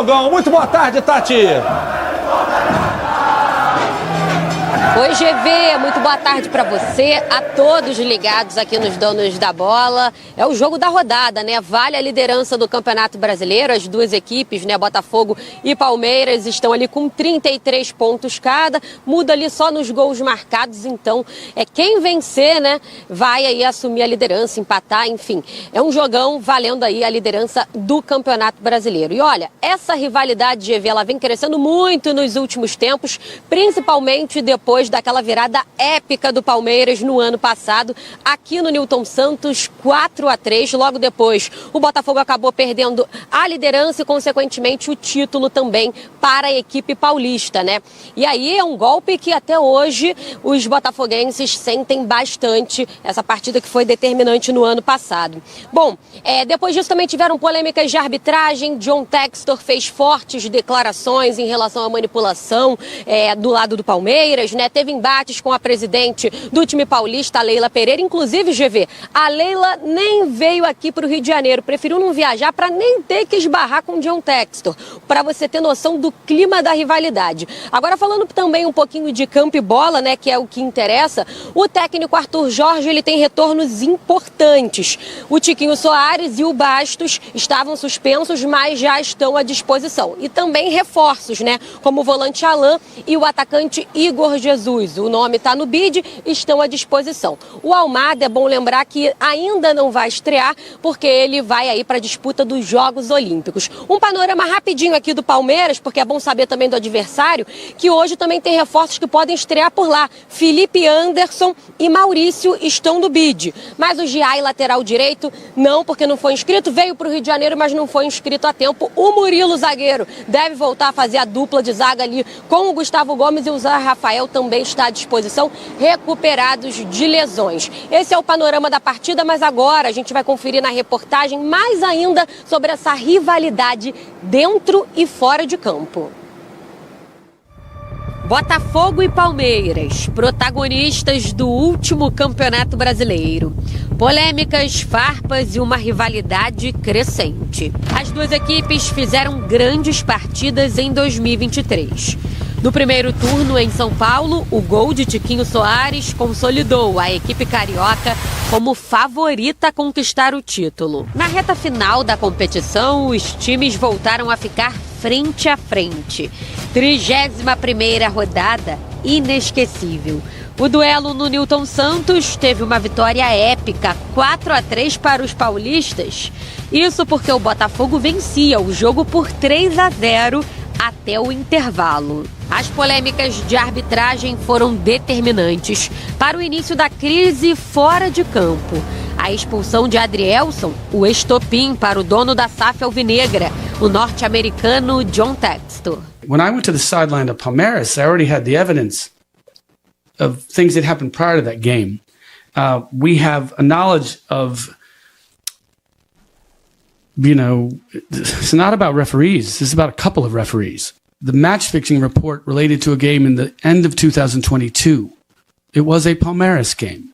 Muito boa tarde, Tati. Oi, GV, muito boa tarde para você, a todos ligados aqui nos Donos da Bola. É o jogo da rodada, né? Vale a liderança do Campeonato Brasileiro. As duas equipes, né, Botafogo e Palmeiras, estão ali com 33 pontos cada. Muda ali só nos gols marcados, então quem vencer, né, vai aí assumir a liderança, empatar, enfim. É um jogão valendo aí a liderança do Campeonato Brasileiro. E olha, essa rivalidade, GV, ela vem crescendo muito nos últimos tempos, principalmente depois daquela virada épica do Palmeiras no ano passado, aqui no Newton Santos, 4-3. Logo depois, o Botafogo acabou perdendo a liderança e, consequentemente, o título também para a equipe paulista, né? E aí é um golpe que até hoje os botafoguenses sentem bastante, essa partida que foi determinante no ano passado. Bom, depois disso também tiveram polêmicas de arbitragem. John Textor fez fortes declarações em relação à manipulação do lado do Palmeiras, né? Teve embates com a presidente do time paulista, a Leila Pereira. Inclusive, GV, a Leila nem veio aqui para o Rio de Janeiro, preferiu não viajar para nem ter que esbarrar com o John Textor, para você ter noção do clima da rivalidade. Agora, falando também um pouquinho de campo e bola, né, que é o que interessa, o técnico Arthur Jorge, ele tem retornos importantes. O Tiquinho Soares e o Bastos estavam suspensos, mas já estão à disposição. E também reforços, né, como o volante Alain e o atacante Igor Jesus. O nome está no bid, estão à disposição. O Almada, é bom lembrar que ainda não vai estrear, porque ele vai aí para a disputa dos Jogos Olímpicos. Um panorama rapidinho aqui do Palmeiras, porque é bom saber também do adversário, que hoje também tem reforços que podem estrear por lá. Felipe Anderson e Maurício estão no bid. Mas o Giai, lateral direito, não, porque não foi inscrito. Veio para o Rio de Janeiro, mas não foi inscrito a tempo. O Murilo, zagueiro, deve voltar a fazer a dupla de zaga ali com o Gustavo Gomes, e o Zé Rafael também está à disposição, recuperados de lesões. Esse é o panorama da partida, mas agora a gente vai conferir na reportagem mais ainda sobre essa rivalidade dentro e fora de campo. Botafogo e Palmeiras, protagonistas do último Campeonato Brasileiro. Polêmicas, farpas e uma rivalidade crescente. As duas equipes fizeram grandes partidas em 2023. No primeiro turno, em São Paulo, o gol de Tiquinho Soares consolidou a equipe carioca como favorita a conquistar o título. Na reta final da competição, os times voltaram a ficar frente a frente. 31ª rodada, inesquecível. O duelo no Newton Santos teve uma vitória épica, 4-3 para os paulistas. Isso porque o Botafogo vencia o jogo por 3-0 até o intervalo. As polêmicas de arbitragem foram determinantes para o início da crise fora de campo. A expulsão de Adrielson, o estopim para o dono da SAF alvinegra, o norte-americano John Textor. When I went to the sideline of Palmeiras, I already had the evidence of things that happened prior to that game. We have a knowledge of, it's not about referees. This is about a couple of referees. The match-fixing report related to a game in the end of 2022. It was a Palmeiras game.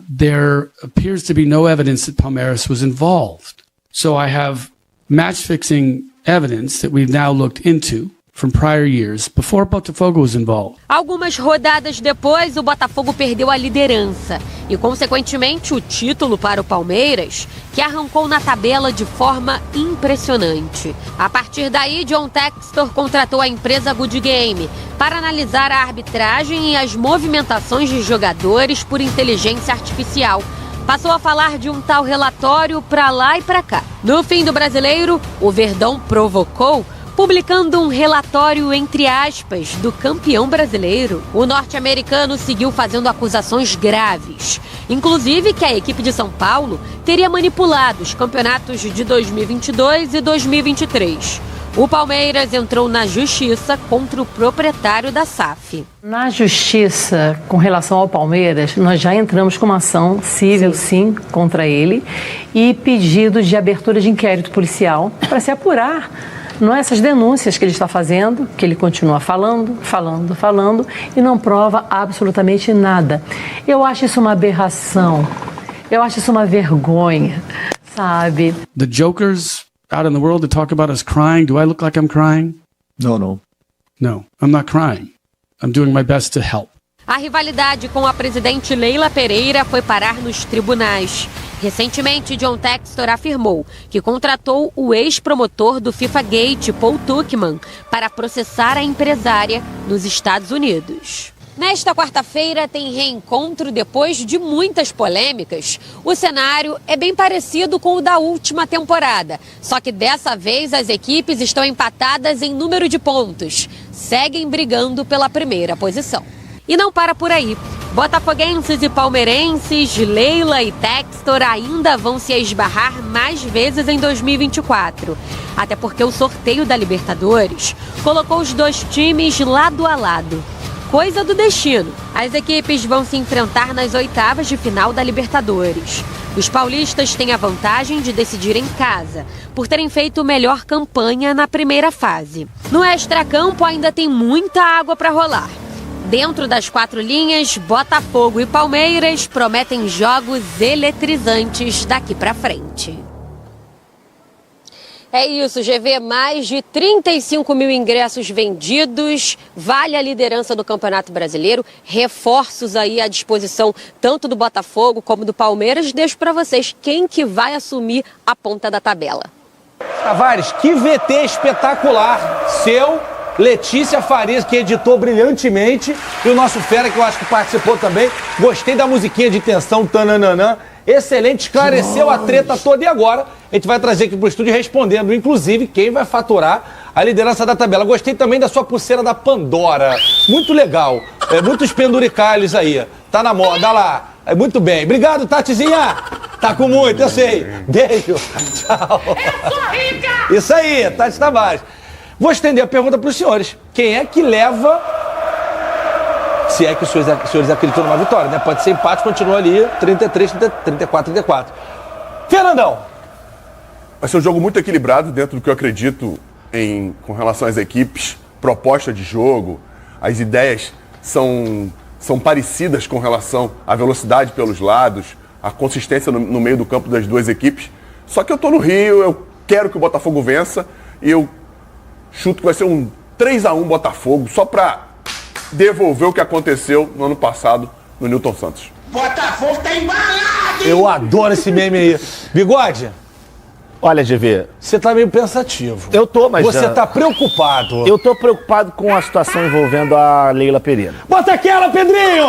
There appears to be no evidence that Palmeiras was involved. So I have match-fixing evidence that we've now looked into from prior years, before Botafogo was involved. Algumas rodadas depois, o Botafogo perdeu a liderança e, consequentemente, o título para o Palmeiras, que arrancou na tabela de forma impressionante. A partir daí, John Textor contratou a empresa Good Game para analisar a arbitragem e as movimentações de jogadores por inteligência artificial. Passou a falar de um tal relatório para lá e para cá. No fim do Brasileiro, o Verdão provocou, publicando um relatório, entre aspas, do campeão brasileiro. O norte-americano seguiu fazendo acusações graves, inclusive que a equipe de São Paulo teria manipulado os campeonatos de 2022 e 2023. O Palmeiras entrou na justiça contra o proprietário da SAF. Na justiça, com relação ao Palmeiras, nós já entramos com uma ação civil, sim, contra ele, e pedido de abertura de inquérito policial para se apurar. Não é essas denúncias que ele está fazendo, que ele continua falando e não prova absolutamente nada. Eu acho isso uma aberração, eu acho isso uma vergonha, sabe? The jokers out in the world to talk about us crying. Do I look like I'm crying? No. No, I'm not crying. I'm doing my best to help. A rivalidade com a presidente Leila Pereira foi parar nos tribunais. Recentemente, John Textor afirmou que contratou o ex-promotor do FIFA Gate, Paul Tuchman, para processar a empresária nos Estados Unidos. Nesta quarta-feira tem reencontro depois de muitas polêmicas. O cenário é bem parecido com o da última temporada, só que dessa vez as equipes estão empatadas em número de pontos. Seguem brigando pela primeira posição. E não para por aí. Botafoguenses e palmeirenses, Leila e Textor ainda vão se esbarrar mais vezes em 2024. Até porque o sorteio da Libertadores colocou os dois times lado a lado. Coisa do destino. As equipes vão se enfrentar nas oitavas de final da Libertadores. Os paulistas têm a vantagem de decidir em casa, por terem feito melhor campanha na primeira fase. No extracampo ainda tem muita água para rolar. Dentro das quatro linhas, Botafogo e Palmeiras prometem jogos eletrizantes daqui para frente. É isso, GV, mais de 35 mil ingressos vendidos, vale a liderança do Campeonato Brasileiro, reforços aí à disposição tanto do Botafogo como do Palmeiras. Deixo para vocês quem que vai assumir a ponta da tabela. Tavares, que VT espetacular, seu, Letícia Farias, que editou brilhantemente, e o nosso Fera, que eu acho que participou também. Gostei da musiquinha de tensão, tananana. Excelente, esclareceu a treta toda. E agora a gente vai trazer aqui pro estúdio respondendo, inclusive, quem vai faturar a liderança da tabela. Gostei também da sua pulseira da Pandora. Muito legal. Muitos penduricalhos aí. Tá na moda, olha lá. Muito bem. Obrigado, Tatizinha. Tá com muito, eu sei. Beijo. Tchau. Eu sou rica! Isso aí, Tati Tavares. Vou estender a pergunta para os senhores. Quem é que leva... Se é que os senhores acreditam numa vitória, né? Pode ser empate, continua ali 33, 34, 34. Fernandão. Vai ser um jogo muito equilibrado dentro do que eu acredito com relação às equipes. Proposta de jogo, as ideias são parecidas com relação à velocidade pelos lados, a consistência no meio do campo das duas equipes. Só que eu tô no Rio, eu quero que o Botafogo vença e eu chuto que vai ser um 3-1 Botafogo, só para devolver o que aconteceu no ano passado no Newton Santos. Botafogo tá embalado! Eu adoro esse meme aí. Bigode, Olha, GV, você tá meio pensativo. eu tô, mas... Você tá preocupado. Eu tô preocupado com a situação envolvendo a Leila Pereira. Bota aquela, Pedrinho!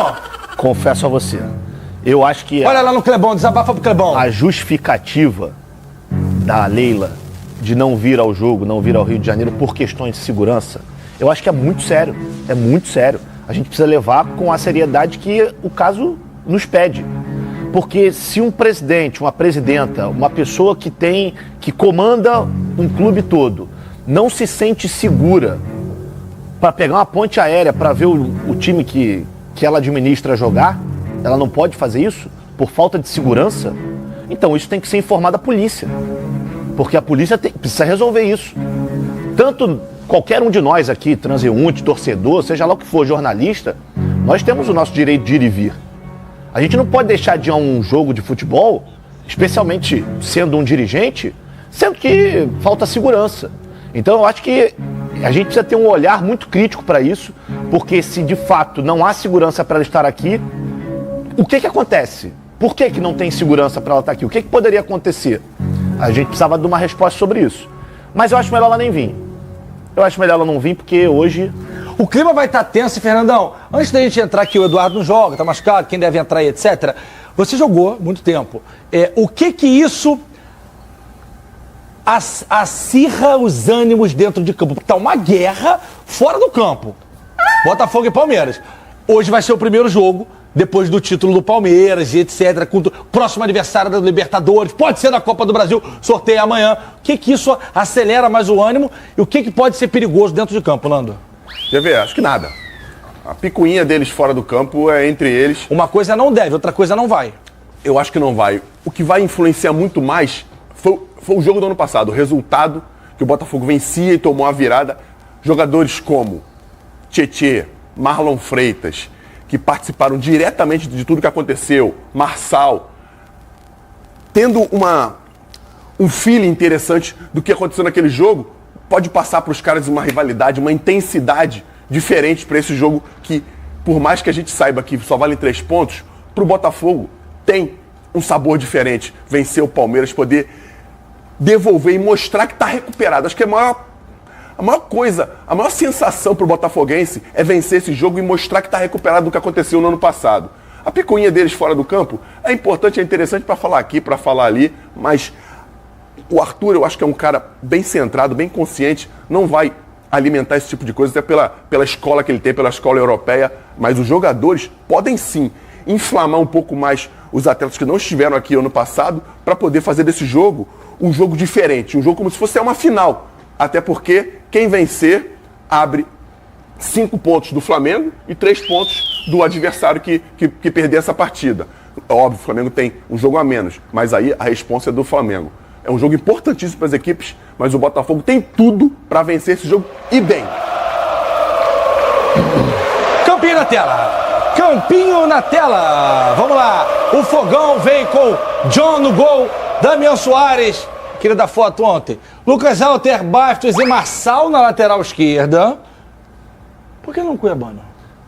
Confesso a você. Eu acho que Olha lá no Clebão, desabafa pro Clebão. a justificativa da Leila de não vir ao jogo, não vir ao Rio de Janeiro por questões de segurança, eu acho que é muito sério. É muito sério. A gente precisa levar com a seriedade que o caso nos pede. Porque se um presidente, uma presidenta, uma pessoa que comanda um clube todo, não se sente segura para pegar uma ponte aérea para ver o time que ela administra jogar, ela não pode fazer isso por falta de segurança, então isso tem que ser informado à polícia. Porque a polícia precisa resolver isso. Tanto qualquer um de nós aqui, transeunte, torcedor, seja lá o que for, jornalista, nós temos o nosso direito de ir e vir. A gente não pode deixar de ir a um jogo de futebol, especialmente sendo um dirigente, sendo que falta segurança. Então eu acho que a gente precisa ter um olhar muito crítico para isso, porque se de fato não há segurança para ela estar aqui, o que acontece? Por que não tem segurança para ela estar aqui? O que poderia acontecer? A gente precisava de uma resposta sobre isso. Mas eu acho melhor ela nem vir. Eu acho melhor ela não vir, porque hoje... O clima vai estar tenso, Fernandão. Antes da gente entrar aqui, o Eduardo não joga, tá machucado, quem deve entrar aí, etc. Você jogou muito tempo. O que isso acirra os ânimos dentro de campo? Porque tá uma guerra fora do campo. Botafogo e Palmeiras. Hoje vai ser o primeiro jogo, depois do título do Palmeiras e etc. Com o próximo aniversário da Libertadores, pode ser da Copa do Brasil, sorteio amanhã. O que isso acelera mais o ânimo e o que pode ser perigoso dentro de campo, Nando? Quer ver? Acho que nada. A picuinha deles fora do campo é entre eles. Uma coisa não deve, outra coisa não vai. Eu acho que não vai. O que vai influenciar muito mais foi o jogo do ano passado. O resultado que o Botafogo vencia e tomou a virada. Jogadores como Tietê, Marlon Freitas, que participaram diretamente de tudo que aconteceu. Marçal. Tendo um feeling interessante do que aconteceu naquele jogo, pode passar para os caras uma rivalidade, uma intensidade diferente para esse jogo que, por mais que a gente saiba que só vale 3 pontos, para o Botafogo tem um sabor diferente. Vencer o Palmeiras, poder devolver e mostrar que está recuperado. Acho que a maior coisa, a maior sensação para o botafoguense é vencer esse jogo e mostrar que está recuperado do que aconteceu no ano passado. A picuinha deles fora do campo é importante, é interessante para falar aqui, para falar ali, mas o Arthur, eu acho que é um cara bem centrado, bem consciente, não vai alimentar esse tipo de coisa, até pela escola que ele tem, pela escola europeia, mas os jogadores podem sim inflamar um pouco mais os atletas que não estiveram aqui ano passado para poder fazer desse jogo um jogo diferente, um jogo como se fosse uma final. Até porque quem vencer abre 5 pontos do Flamengo e 3 pontos do adversário que perder essa partida. Óbvio, o Flamengo tem um jogo a menos, mas aí a responsa é do Flamengo. É um jogo importantíssimo para as equipes, mas o Botafogo tem tudo para vencer esse jogo e bem. Campinho na tela. Campinho na tela. Vamos lá. O Fogão vem com John no gol, Damian Soares, queria dar foto ontem, Lucas Alter, Bastos e Marçal na lateral esquerda. Por que não Cuiabano?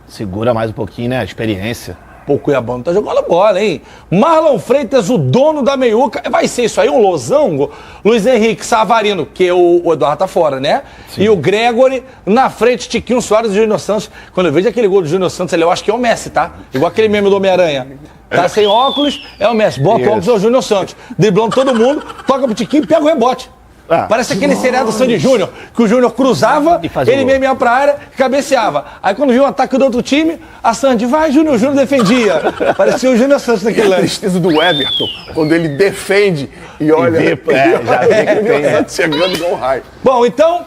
Segura mais um pouquinho, né? A experiência. Pô, o Cuiabano tá jogando bola, hein? Marlon Freitas, o dono da meiuca. Vai ser isso aí, um losango? Luiz Henrique, Savarino, que o Eduardo tá fora, né? Sim. E o Gregory na frente, Tiquinho Soares e Júnior Santos. Quando eu vejo aquele gol do Júnior Santos, eu acho que é o Messi, tá? Igual aquele meme do Homem-Aranha. Tá sem óculos, é o Messi. Bota óculos, é o Júnior Santos. Driblando todo mundo, toca pro Tiquinho e pega o rebote. Parece aquele seriado do Sandy Júnior, que o Júnior cruzava, ele mesmo ia pra área, cabeceava. Aí quando viu o ataque do outro time, a Sandy, vai, Júnior, o Júnior defendia. Parecia o Júnior Santos naquele lance. A tristeza do Everton, quando ele defende e olha, já vê que tem, Santos chegando igual um raio. Bom, então,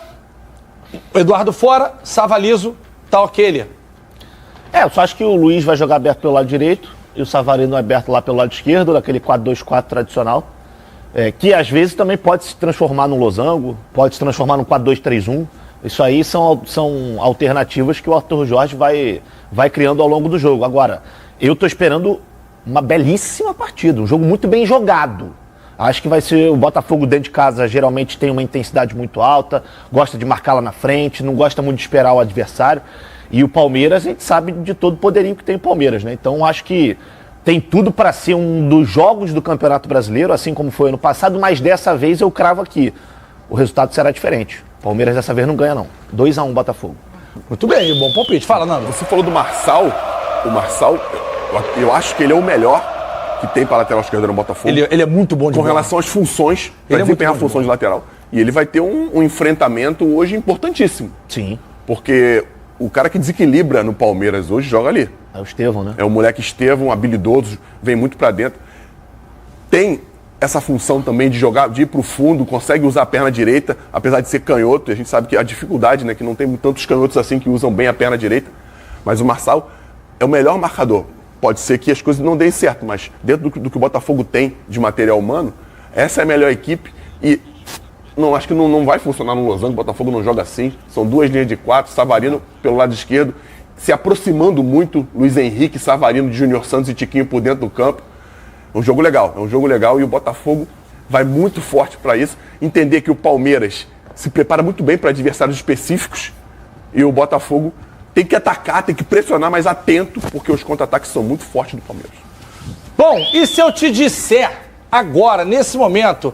Eduardo fora, Savalizo, tá ok ali. Eu só acho que o Luiz vai jogar aberto pelo lado direito e o Savarino aberto lá pelo lado esquerdo, daquele 4-2-4 tradicional. Que às vezes também pode se transformar num losango, pode se transformar num 4-2-3-1. Isso aí são alternativas que o Arthur Jorge vai criando ao longo do jogo. Agora, eu estou esperando uma belíssima partida, um jogo muito bem jogado. Acho que vai ser o Botafogo dentro de casa, geralmente tem uma intensidade muito alta, gosta de marcar lá na frente, não gosta muito de esperar o adversário. E o Palmeiras, a gente sabe de todo o poderio que tem o Palmeiras, né? Então acho que tem tudo para ser um dos jogos do Campeonato Brasileiro, assim como foi ano passado, mas dessa vez eu cravo aqui. O resultado será diferente. O Palmeiras dessa vez não ganha, não. 2-1 Botafogo. Muito bem, bom palpite. Fala, Nando. Você falou do Marçal. O Marçal, eu acho que ele é o melhor que tem para a lateral esquerda no Botafogo. Ele é muito bom de Com bola. relação às funções, para desempenhar funções de lateral. E ele vai ter um enfrentamento hoje importantíssimo. Sim. Porque o cara que desequilibra no Palmeiras hoje joga ali. É o Estevão, né? É o moleque Estevão, habilidoso, vem muito pra dentro. Tem essa função também de jogar, de ir pro fundo, consegue usar a perna direita, apesar de ser canhoto. E a gente sabe que a dificuldade, né, que não tem tantos canhotos assim que usam bem a perna direita. Mas o Marçal é o melhor marcador. Pode ser que as coisas não deem certo, mas dentro do que o Botafogo tem de material humano, essa é a melhor equipe. E acho que não vai funcionar no losango. O Botafogo não joga assim. São 2 linhas de 4, Savarino pelo lado esquerdo, se aproximando muito, Luiz Henrique, Savarino, de Júnior Santos e Tiquinho por dentro do campo. É um jogo legal e o Botafogo vai muito forte para isso. Entender que o Palmeiras se prepara muito bem para adversários específicos e o Botafogo tem que atacar, tem que pressionar, mas atento, porque os contra-ataques são muito fortes do Palmeiras. Bom, e se eu te disser agora, nesse momento,